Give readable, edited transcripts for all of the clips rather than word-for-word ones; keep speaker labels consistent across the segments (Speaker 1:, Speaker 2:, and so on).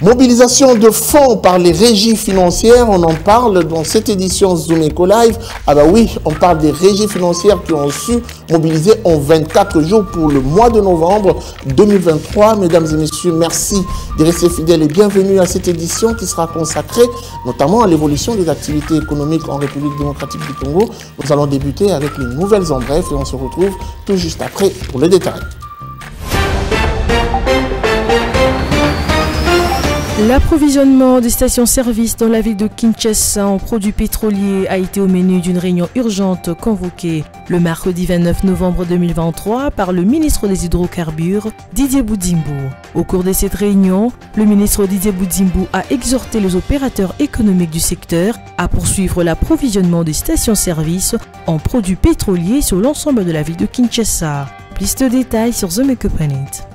Speaker 1: Mobilisation de fonds par les régies financières, on en parle dans cette édition Zoom Eco Live. Ah bah oui, on parle des régies financières qui ont su mobiliser en 24 jours pour le mois de novembre 2023. Mesdames et messieurs, merci de rester fidèles et bienvenue à cette édition qui sera consacrée notamment à l'évolution des activités économiques en République démocratique du Congo. Nous allons débuter avec les nouvelles en bref et on se retrouve tout juste après pour le détail.
Speaker 2: L'approvisionnement des stations-service dans la ville de Kinshasa en produits pétroliers a été au menu d'une réunion urgente convoquée le mercredi 29 novembre 2023 par le ministre des Hydrocarbures, Didier Boudimbo. Au cours de cette réunion, le ministre Didier Boudimbo a exhorté les opérateurs économiques du secteur à poursuivre l'approvisionnement des stations-service en produits pétroliers sur l'ensemble de la ville de Kinshasa. Plus de détails sur The Make-up Planet.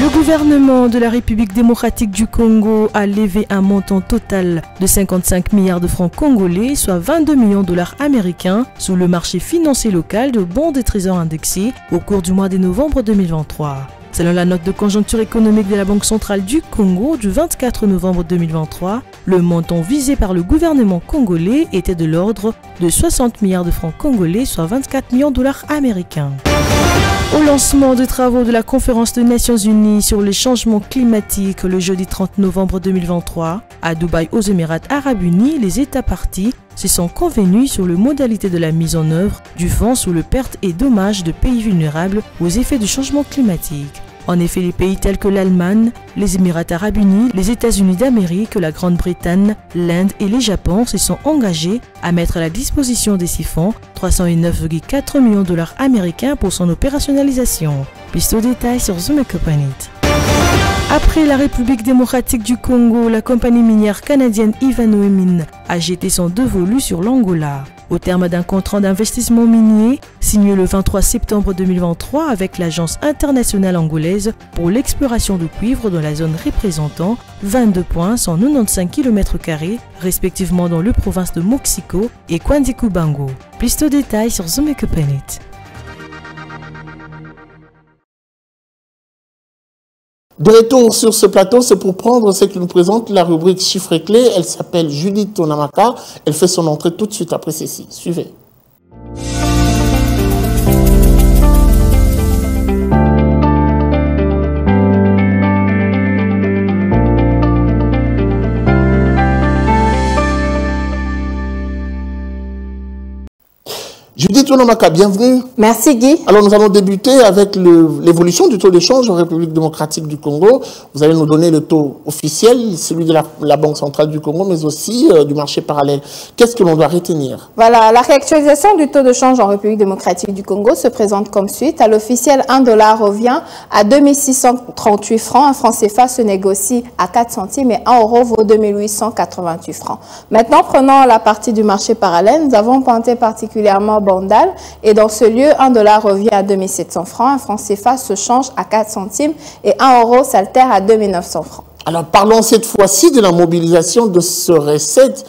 Speaker 2: Le gouvernement de la République démocratique du Congo a levé un montant total de 55 milliards de francs congolais, soit 22 millions de dollars américains, sous le marché financier local de bons de trésor indexés au cours du mois de novembre 2023. Selon la note de conjoncture économique de la Banque centrale du Congo du 24 novembre 2023, le montant visé par le gouvernement congolais était de l'ordre de 60 milliards de francs congolais, soit 24 millions de dollars américains. Au lancement des travaux de la conférence des Nations Unies sur les changements climatiques le jeudi 30 novembre 2023, à Dubaï aux Émirats Arabes Unis, les États parties se sont convenus sur les modalités de la mise en œuvre du fonds sous le pertes et dommages de pays vulnérables aux effets du changement climatique. En effet, les pays tels que l'Allemagne, les Émirats Arabes Unis, les États-Unis d'Amérique, la Grande-Bretagne, l'Inde et le Japon se sont engagés à mettre à la disposition de ces fonds 309,4 millions de dollars américains pour son opérationnalisation. Plus de détails sur The Make-up Planet. Après la République démocratique du Congo, la compagnie minière canadienne Ivanhoe Mines a jeté son dévolu sur l'Angola. Au terme d'un contrat d'investissement minier signé le 23 septembre 2023 avec l'Agence internationale angolaise pour l'exploration de cuivre dans la zone représentant 22,195 km², respectivement dans les provinces de Moxico et Kwandi-Kubango. Plus de détails sur The Make-up Planet.
Speaker 1: De retour sur ce plateau, c'est pour prendre ce qui nous présente la rubrique chiffres clés. Elle s'appelle Judith Tonamaka. Elle fait son entrée tout de suite après ceci. Suivez. Judith Tonamaka, bienvenue.
Speaker 3: Merci Guy.
Speaker 1: Alors nous allons débuter avec l'évolution du taux d'échange en République démocratique du Congo. Vous allez nous donner le taux officiel, celui de la Banque centrale du Congo, mais aussi du marché parallèle. Qu'est-ce que l'on doit retenir?
Speaker 3: Voilà, la réactualisation du taux de change en République démocratique du Congo se présente comme suite. À l'officiel, 1 dollar revient à 2638 francs. Un franc CFA se négocie à 4 centimes et 1 euro vaut 2888 francs. Maintenant, prenons la partie du marché parallèle. Nous avons pointé particulièrement Bandal et dans ce lieu, 1 dollar revient à 2700 francs, un franc CFA se change à 4 centimes et 1 euro s'altère à 2900 francs.
Speaker 1: Alors parlons cette fois-ci de la mobilisation de ce recette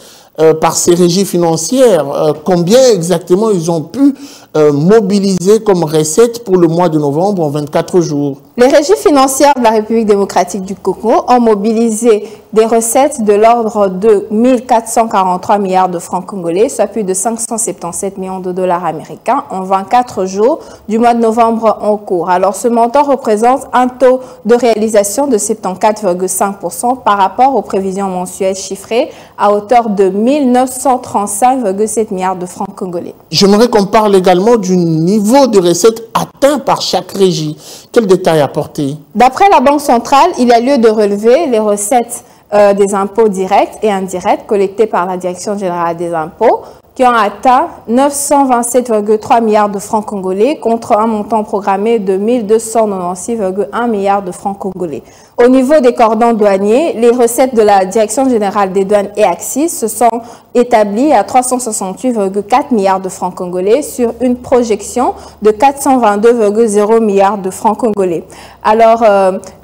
Speaker 1: par ces régies financières. Combien exactement ils ont pu mobiliser comme recette pour le mois de novembre en 24 jours?
Speaker 3: Les régies financières de la République démocratique du Congo ont mobilisé des recettes de l'ordre de 1443 milliards de francs congolais, soit plus de 577 millions de dollars américains en 24 jours du mois de novembre en cours. Alors ce montant représente un taux de réalisation de 74,5% par rapport aux prévisions mensuelles chiffrées à hauteur de 1935,7 milliards de francs congolais.
Speaker 1: J'aimerais qu'on parle également du niveau de recettes atteint par chaque régie. Quel détail apporter?
Speaker 3: D'après la Banque centrale, il y a lieu de relever les recettes des impôts directs et indirects collectés par la Direction générale des impôts qui ont atteint 927,3 milliards de francs congolais contre un montant programmé de 1296,1 milliards de francs congolais. Au niveau des cordons douaniers, les recettes de la Direction générale des douanes et Axis se sont établies à 368,4 milliards de francs congolais sur une projection de 422,0 milliards de francs congolais. Alors,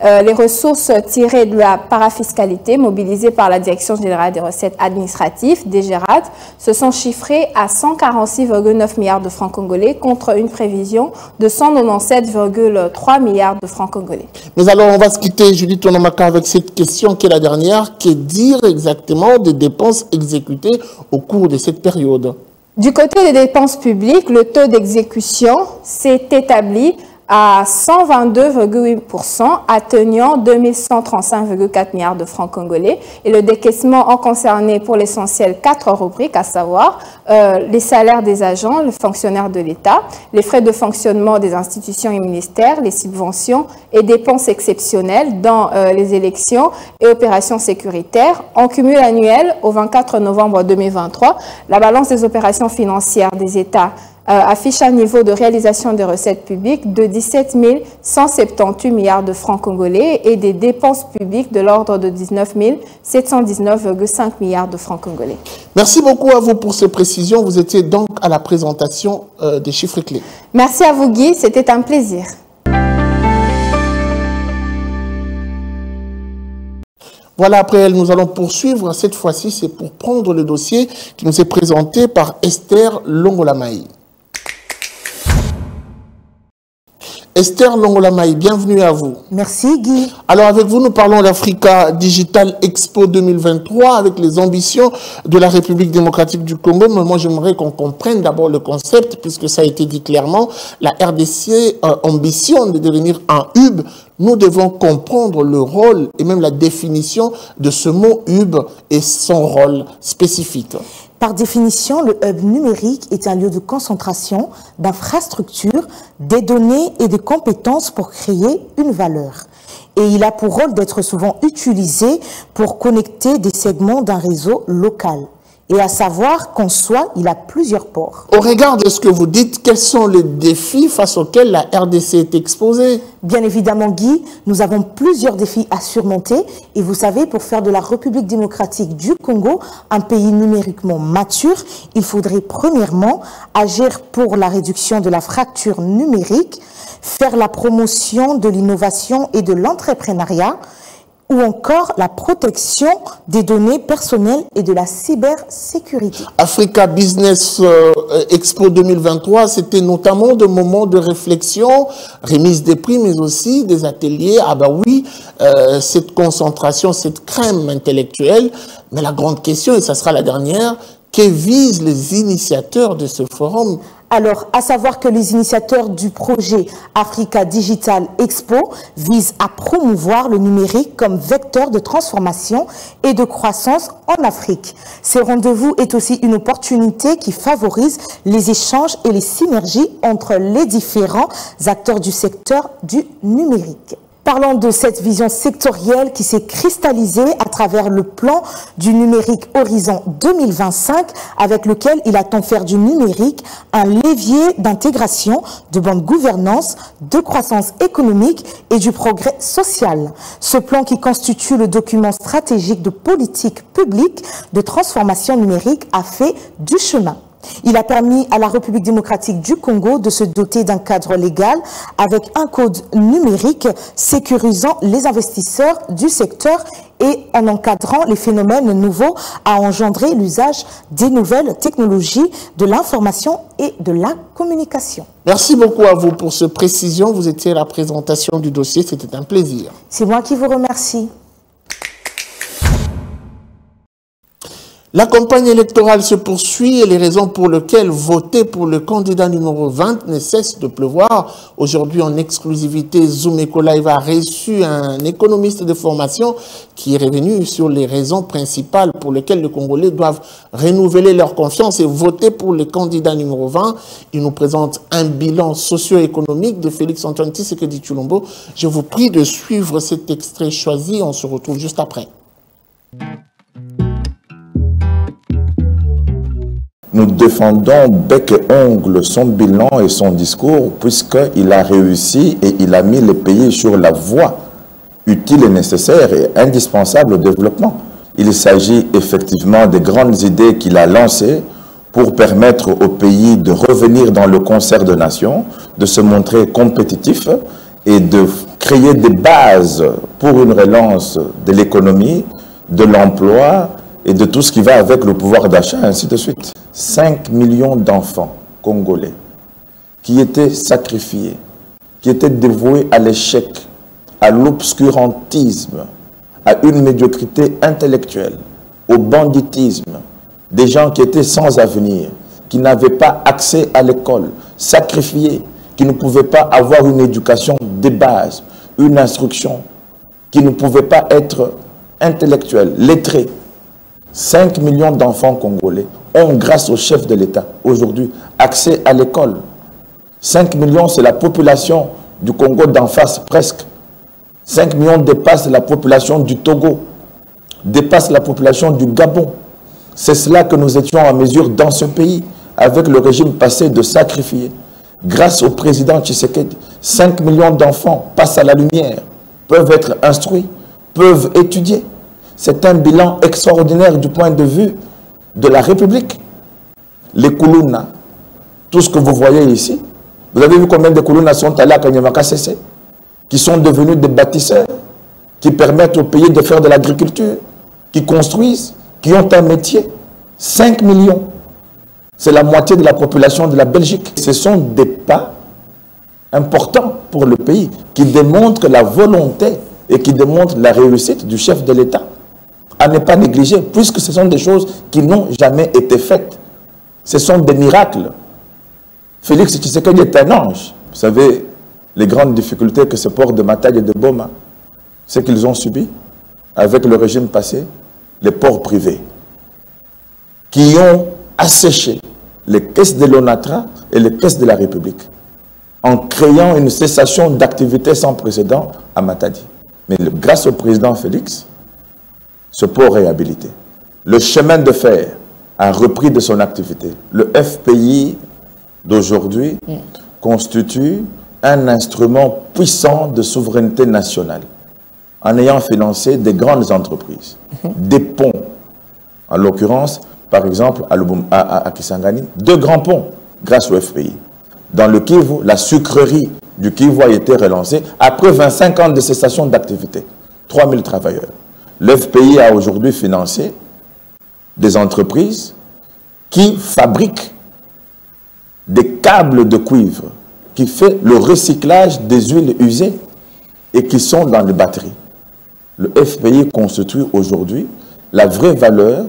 Speaker 3: les ressources tirées de la parafiscalité mobilisées par la Direction générale des recettes administratives, DGRAD, se sont chiffrées chiffré à 146,9 milliards de francs congolais contre une prévision de 197,3 milliards de francs congolais.
Speaker 1: Mais alors, on va se quitter, Judith Tonomaka, avec cette question qui est la dernière, qui est dire exactement des dépenses exécutées au cours de cette période.
Speaker 3: Du côté des dépenses publiques, le taux d'exécution s'est établi à 122,8%, atteignant 2135,4 milliards de francs congolais. Et le décaissement en concernait pour l'essentiel 4 rubriques, à savoir les salaires des agents, les fonctionnaires de l'État, les frais de fonctionnement des institutions et ministères, les subventions et dépenses exceptionnelles dans les élections et opérations sécuritaires. En cumul annuel, au 24 novembre 2023, la balance des opérations financières des États affiche un niveau de réalisation des recettes publiques de 17 178 milliards de francs congolais et des dépenses publiques de l'ordre de 19 719,5 milliards de francs congolais.
Speaker 1: Merci beaucoup à vous pour ces précisions. Vous étiez donc à la présentation des chiffres clés.
Speaker 3: Merci à vous, Guy. C'était un plaisir.
Speaker 1: Voilà, après elle, nous allons poursuivre. Cette fois-ci, c'est pour prendre le dossier qui nous est présenté par Esther Longolamaï. Esther Longolamaï, bienvenue à vous.
Speaker 4: Merci Guy.
Speaker 1: Alors avec vous, nous parlons d'Africa Digital Expo 2023 avec les ambitions de la République démocratique du Congo. Mais moi, j'aimerais qu'on comprenne d'abord le concept puisque ça a été dit clairement. La RDC ambitionne de devenir un hub. Nous devons comprendre le rôle et même la définition de ce mot hub et son rôle spécifique.
Speaker 4: Par définition, le hub numérique est un lieu de concentration d'infrastructures, des données et des compétences pour créer une valeur. Et il a pour rôle d'être souvent utilisé pour connecter des segments d'un réseau local. Et à savoir qu'en soi, il a plusieurs ports.
Speaker 1: Au regard de ce que vous dites, quels sont les défis face auxquels la RDC est exposée?
Speaker 4: Bien évidemment, Guy, nous avons plusieurs défis à surmonter. Et vous savez, pour faire de la République démocratique du Congo un pays numériquement mature, il faudrait premièrement agir pour la réduction de la fracture numérique, faire la promotion de l'innovation et de l'entrepreneuriat, ou encore la protection des données personnelles et de la cybersécurité.
Speaker 1: Africa Business Expo 2023, c'était notamment des moments de réflexion, remise des prix, mais aussi des ateliers. Ah bah oui, cette concentration, cette crème intellectuelle. Mais la grande question, et ça sera la dernière, que visent les initiateurs de ce forum?
Speaker 4: Alors, à savoir que les initiateurs du projet Africa Digital Expo visent à promouvoir le numérique comme vecteur de transformation et de croissance en Afrique. Ce rendez-vous est aussi une opportunité qui favorise les échanges et les synergies entre les différents acteurs du secteur du numérique. Parlons de cette vision sectorielle qui s'est cristallisée à travers le plan du numérique Horizon 2025 avec lequel il attend faire du numérique un levier d'intégration, de bonne gouvernance, de croissance économique et du progrès social. Ce plan qui constitue le document stratégique de politique publique de transformation numérique a fait du chemin. Il a permis à la République démocratique du Congo de se doter d'un cadre légal avec un code numérique sécurisant les investisseurs du secteur et en encadrant les phénomènes nouveaux à engendrer l'usage des nouvelles technologies de l'information et de la communication.
Speaker 1: Merci beaucoup à vous pour cette précision. Vous étiez à la présentation du dossier, c'était un plaisir.
Speaker 4: C'est moi qui vous remercie.
Speaker 1: La campagne électorale se poursuit et les raisons pour lesquelles voter pour le candidat numéro 20 ne cessent de pleuvoir. Aujourd'hui, en exclusivité, Zoom Eco Live a reçu un économiste de formation qui est revenu sur les raisons principales pour lesquelles les Congolais doivent renouveler leur confiance et voter pour le candidat numéro 20. Il nous présente un bilan socio-économique de Félix-Antoine Tshisekedi Tshilombo. Je vous prie de suivre cet extrait choisi. On se retrouve juste après.
Speaker 5: Nous défendons bec et ongle son bilan et son discours puisqu'il a réussi et il a mis le pays sur la voie utile et nécessaire et indispensable au développement. Il s'agit effectivement des grandes idées qu'il a lancées pour permettre au pays de revenir dans le concert de nations, de se montrer compétitif et de créer des bases pour une relance de l'économie, de l'emploi et de tout ce qui va avec le pouvoir d'achat, ainsi de suite. 5 millions d'enfants congolais qui étaient sacrifiés, qui étaient dévoués à l'échec, à l'obscurantisme, à une médiocrité intellectuelle, au banditisme, des gens qui étaient sans avenir, qui n'avaient pas accès à l'école, sacrifiés, qui ne pouvaient pas avoir une éducation de base, une instruction, qui ne pouvaient pas être intellectuels, lettrés. 5 millions d'enfants congolais ont, grâce au chef de l'État, aujourd'hui, accès à l'école. 5 millions, c'est la population du Congo d'en face, presque. 5 millions dépassent la population du Togo, dépassent la population du Gabon. C'est cela que nous étions en mesure dans ce pays, avec le régime passé, de sacrifier. Grâce au président Tshisekedi, 5 millions d'enfants passent à la lumière, peuvent être instruits, peuvent étudier. C'est un bilan extraordinaire du point de vue de la République. Les Koulouna, tout ce que vous voyez ici, vous avez vu combien de Koulouna sont allés à Kanyamaka CC, qui sont devenus des bâtisseurs, qui permettent au pays de faire de l'agriculture, qui construisent, qui ont un métier. 5 millions. C'est la moitié de la population de la Belgique. Ce sont des pas importants pour le pays, qui démontrent la volonté et qui démontrent la réussite du chef de l'État. À ne pas négliger, puisque ce sont des choses qui n'ont jamais été faites. Ce sont des miracles. Félix Tshisekedi est un ange. Vous savez, les grandes difficultés que ce port de Matadi et de Boma, ce qu'ils ont subi avec le régime passé, les ports privés, qui ont asséché les caisses de l'ONATRA et les caisses de la République, en créant une cessation d'activité sans précédent à Matadi. Mais grâce au président Félix, ce port est habilité. Le chemin de fer a repris de son activité. Le FPI d'aujourd'hui constitue un instrument puissant de souveraineté nationale, en ayant financé des grandes entreprises, des ponts, en l'occurrence, par exemple, à Kisangani, 2 grands ponts grâce au FPI. Dans le Kivu, la sucrerie du Kivu a été relancée après 25 ans de cessation d'activité. 3000 travailleurs. Le FPI a aujourd'hui financé des entreprises qui fabriquent des câbles de cuivre, qui fait le recyclage des huiles usées et qui sont dans les batteries. Le FPI constitue aujourd'hui la vraie valeur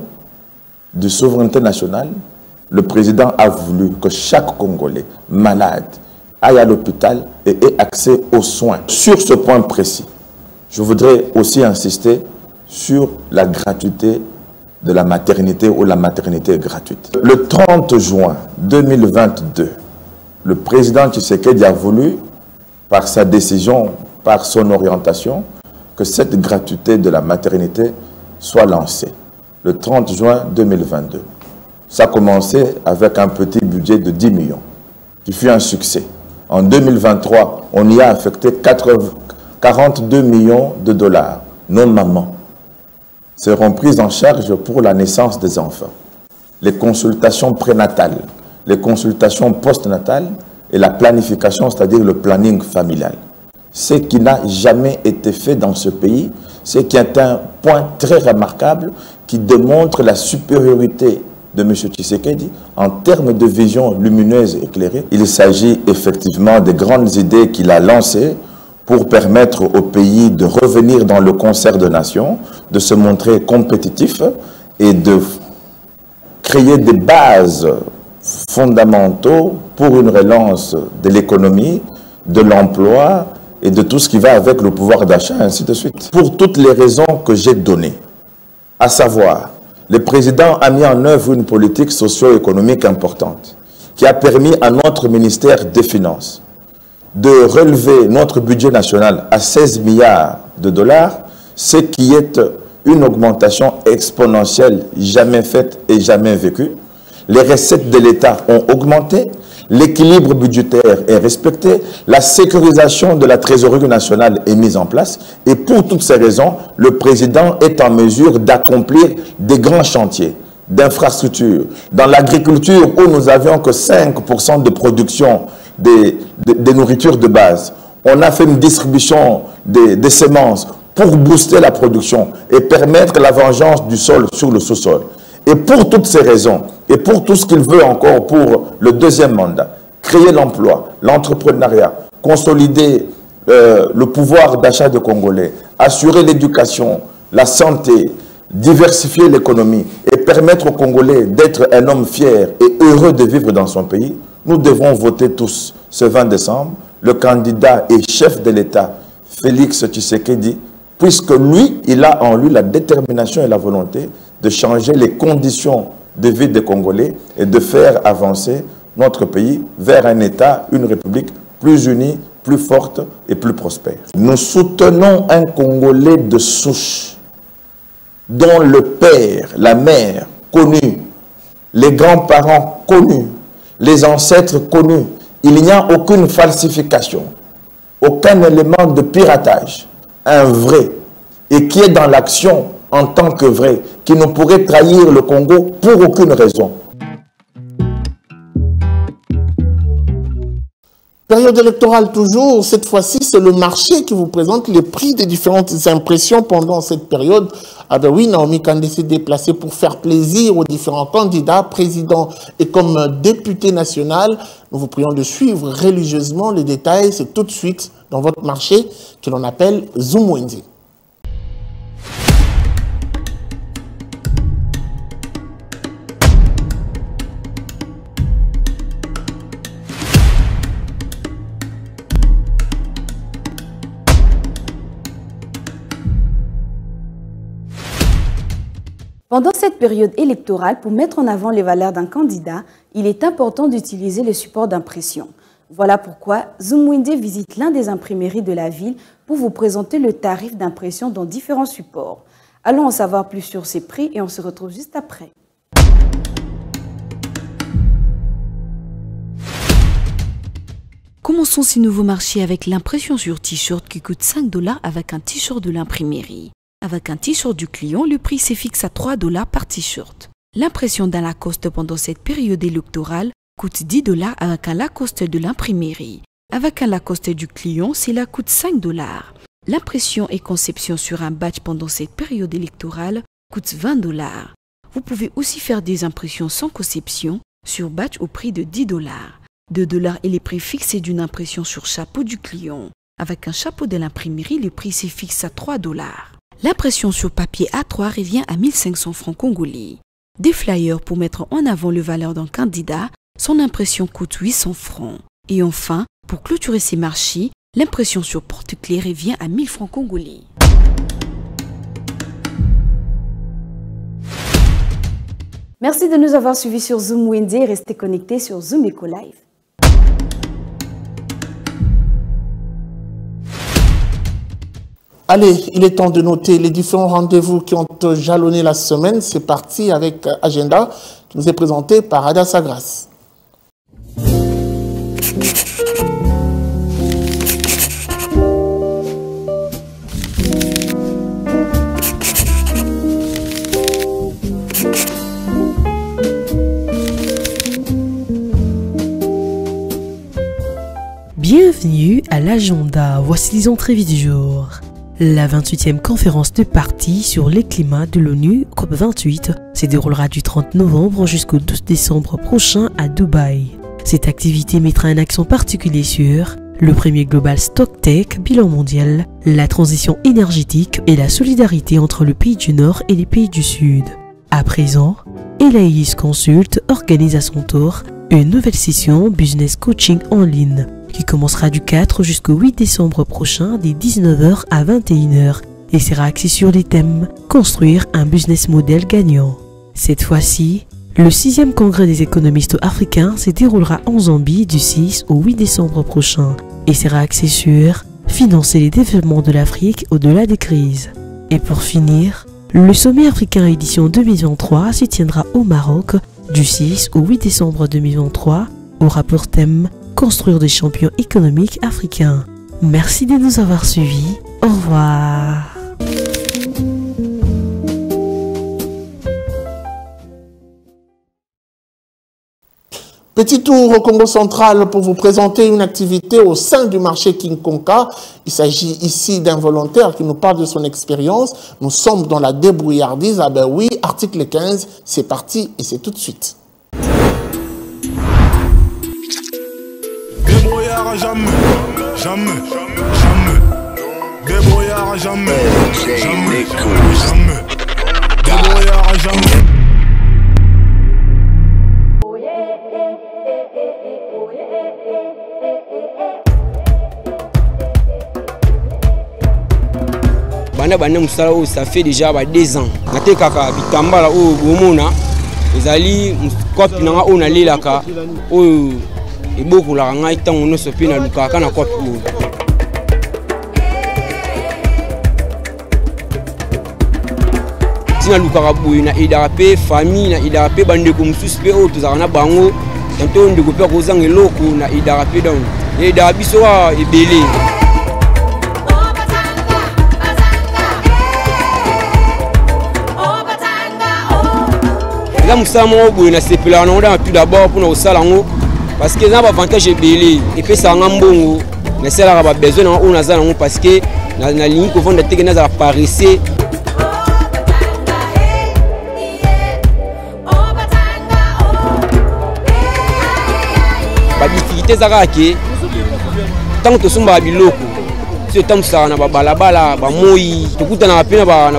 Speaker 5: de souveraineté nationale. Le président a voulu que chaque Congolais malade aille à l'hôpital et ait accès aux soins. Sur ce point précis, je voudrais aussi insister sur la gratuité de la maternité ou la maternité gratuite. Le 30 juin 2022, le président Tshisekedi a voulu, par sa décision, par son orientation, que cette gratuité de la maternité soit lancée. Le 30 juin 2022. Ça a commencé avec un petit budget de 10 millions, qui fut un succès. En 2023, on y a affecté 42 millions de dollars. Nos mamans seront prises en charge pour la naissance des enfants. Les consultations prénatales, les consultations postnatales et la planification, c'est-à-dire le planning familial. Ce qui n'a jamais été fait dans ce pays, c'est qu'il y a un point très remarquable qui démontre la supériorité de M. Tshisekedi en termes de vision lumineuse et éclairée. Il s'agit effectivement des grandes idées qu'il a lancées pour permettre au pays de revenir dans le concert de nations, de se montrer compétitif et de créer des bases fondamentaux pour une relance de l'économie, de l'emploi et de tout ce qui va avec le pouvoir d'achat, ainsi de suite. Pour toutes les raisons que j'ai données, à savoir, le président a mis en œuvre une politique socio-économique importante qui a permis à notre ministère des Finances de relever notre budget national à 16 milliards de dollars, ce qui est une augmentation exponentielle jamais faite et jamais vécue. Les recettes de l'État ont augmenté, l'équilibre budgétaire est respecté, la sécurisation de la trésorerie nationale est mise en place et pour toutes ces raisons, le président est en mesure d'accomplir des grands chantiers d'infrastructures. Dans l'agriculture où nous n'avions que 5% de production des nourritures de base, on a fait une distribution des semences pour booster la production et permettre la vengeance du sol sur le sous-sol. Et pour toutes ces raisons, et pour tout ce qu'il veut encore pour le deuxième mandat, créer l'emploi, l'entrepreneuriat, consolider le pouvoir d'achat des Congolais, assurer l'éducation, la santé, diversifier l'économie et permettre aux Congolais d'être un homme fier et heureux de vivre dans son pays, nous devons voter tous ce 20 décembre le candidat et chef de l'État, Félix Tshisekedi, puisque lui, il a en lui la détermination et la volonté de changer les conditions de vie des Congolais et de faire avancer notre pays vers un État, une République plus unie, plus forte et plus prospère. Nous soutenons un Congolais de souche dont le père, la mère connus, les grands-parents connus, les ancêtres connus. Il n'y a aucune falsification, aucun élément de piratage. Un vrai, et qui est dans l'action en tant que vrai, qui ne pourrait trahir le Congo pour aucune raison.
Speaker 1: Période électorale toujours, cette fois-ci, c'est le marché qui vous présente les prix des différentes impressions pendant cette période. Ah ben oui, Naomi Kandé s'est déplacée pour faire plaisir aux différents candidats, présidents et comme député national. Nous vous prions de suivre religieusement les détails. C'est tout de suite dans votre marché que l'on appelle Zumwende.
Speaker 6: Pendant cette période électorale, pour mettre en avant les valeurs d'un candidat, il est important d'utiliser le support d'impression. Voilà pourquoi Zumwende visite l'un des imprimeries de la ville pour vous présenter le tarif d'impression dans différents supports. Allons en savoir plus sur ces prix et on se retrouve juste après.
Speaker 7: Commençons ces nouveaux marchés avec l'impression sur t-shirt qui coûte 5 $ avec un t-shirt de l'imprimerie. Avec un t-shirt du client, le prix se fixe à 3 $ par t-shirt. L'impression d'un Lacoste pendant cette période électorale coûte 10 $ avec un Lacoste de l'imprimerie. Avec un Lacoste du client, cela coûte 5 $. L'impression et conception sur un badge pendant cette période électorale coûte 20 $. Vous pouvez aussi faire des impressions sans conception sur badge au prix de 10 $. 2 $ est le prix fixé d'une impression sur chapeau du client. Avec un chapeau de l'imprimerie, le prix se fixe à 3 $. L'impression sur papier A3 revient à 1500 francs congolais. Des flyers pour mettre en avant le valeur d'un candidat, son impression coûte 800 francs. Et enfin, pour clôturer ces marchés, l'impression sur porte-clés revient à 1000 francs congolais.
Speaker 6: Merci de nous avoir suivis sur Zumwende et restez connectés sur Zoom Eco Live.
Speaker 1: Allez, il est temps de noter les différents rendez-vous qui ont jalonné la semaine. C'est parti avec Agenda qui nous est présenté par Ada Sagras.
Speaker 2: Bienvenue à l'agenda. Voici les entrées du jour. La 28e conférence de parties sur les climats de l'ONU, COP28, se déroulera du 30 novembre jusqu'au 12 décembre prochain à Dubaï. Cette activité mettra un accent particulier sur le premier Global Stocktake, bilan mondial, la transition énergétique et la solidarité entre le pays du Nord et les pays du Sud. À présent, Elaïs Consult organise à son tour une nouvelle session Business Coaching en ligne qui commencera du 4 jusqu'au 8 décembre prochain des 19h à 21h et sera axée sur les thèmes « Construire un business model gagnant ». Cette fois-ci, le 6e congrès des économistes africains se déroulera en Zambie du 6 au 8 décembre prochain et sera axé sur « Financer les développements de l'Afrique au-delà des crises ». Et pour finir, le sommet africain édition 2023 se tiendra au Maroc du 6 au 8 décembre 2023 au rapport thème Construire des champions économiques africains. Merci de nous avoir suivis. Au revoir.
Speaker 1: Petit tour au Congo central pour vous présenter une activité au sein du marché Kinkonka. Il s'agit ici d'un volontaire qui nous parle de son expérience. Nous sommes dans la débrouillardise. Ah ben oui, article 15, c'est parti et c'est tout de suite.
Speaker 8: Débrouillard jamais, jamais, jamais. Débrouillard jamais, jamais, jamais. Débrouillard jamais.
Speaker 9: Ça fait déjà 2 ans. Nate kaka bitambala o bomona ezali kopi na o na lelaka o eboko la ngai tango no sopi na lukaka na kopi o. Tina lukaka boy na idape famille na idape bandeko mususu pe o tozaka na bango tanto ndeko pe ko zanga eloko na idape don. Ida biso wa ebele. Là, nous sommes tout d'abord pour nous salango parce que nous avons avantage belé et puis ça a bon mais c'est là besoin on a parce que la ligne qu'on vend de tegna ça apparaissait la difficulté ça que tant que somba biloko tant ça na balabala ba moi tokuta na pena ba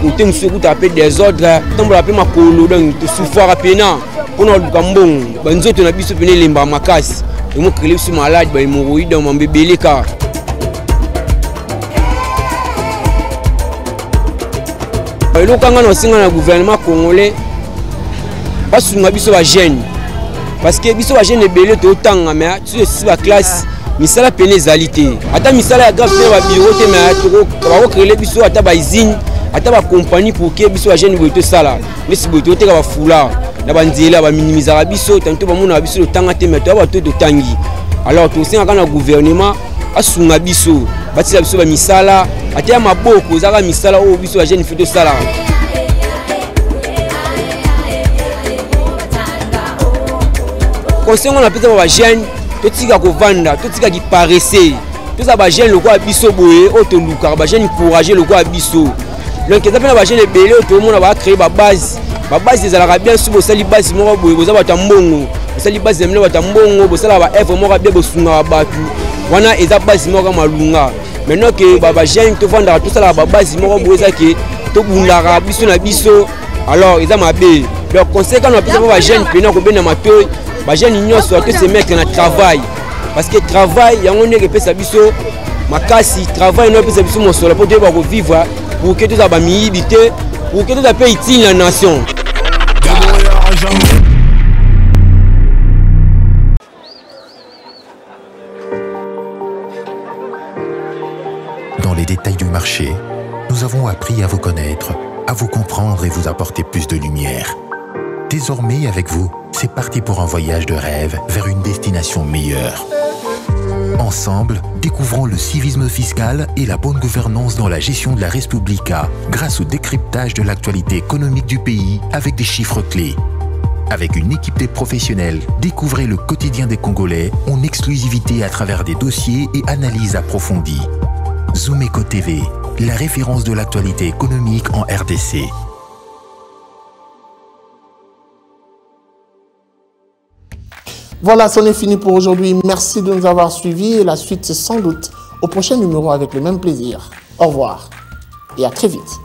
Speaker 9: côté monsieur kuta pe des ordres tant ba pe makolo donc to souffrir pena on a lukambong ba nzoto na biso pene lemba makasi et mo créer sur malade ba hémorroïde dans mon bébé ka ba lo kanga no singa na gouvernement congolais ba sunga biso ba jeune parce que biso ba jeune belé to tanga mais tu ba classe misala pene zalité ata misala ya grave ba bureau te mais to ba créer biso ata ba usine ata ba compagnie pour que biso ba jeune boto sala mais si boto te ka ba fula na ba nzela ba minimiser biso tanto ba mona biso tanga te mais to ba to tangi alors to singa kana gouvernement asunga biso batila biso ba misala ata maboko zaka misala o biso ba jeune fito sala conseil on appelle ba jeune totika kovanda totika ki paraisser tous ba jeune loko abiso boye auto luka ba jeune encourager loko abiso donc ça pena ba jeune belé auto mona ba créer ba base des ala bien sous sali base moko boye boza batambongo sali base mena batambongo bosala ba effort moko bien bosunga batu wana eza base moko malunga maintenant que ba jeune to vanda tout ça ba base moko boye za ke to bundaka biso na biso alors eza mabe donc conseil quand on peut ba jeune pena ko bena matoy ba jeune nyonso to se mettre na travail parce que travail yango ne repesa biso makasi travail no pesa biso mosolo pour ba vivre pour que tout ça ba miibité pour que tout ça paye utile la nation.
Speaker 10: Dans les détails du marché, nous avons appris à vous connaître, à vous comprendre et vous apporter plus de lumière. Désormais, avec vous, c'est parti pour un voyage de rêve vers une destination meilleure. Ensemble, découvrons le civisme fiscal et la bonne gouvernance dans la gestion de la Res Publica grâce au décryptage de l'actualité économique du pays avec des chiffres clés. Avec une équipe de professionnels, découvrez le quotidien des Congolais en exclusivité à travers des dossiers et analyses approfondies. Zoomeco TV, la référence de l'actualité économique en RDC.
Speaker 1: Voilà, c'en est fini pour aujourd'hui. Merci de nous avoir suivis et la suite, c'est sans doute au prochain numéro avec le même plaisir. Au revoir et à très vite.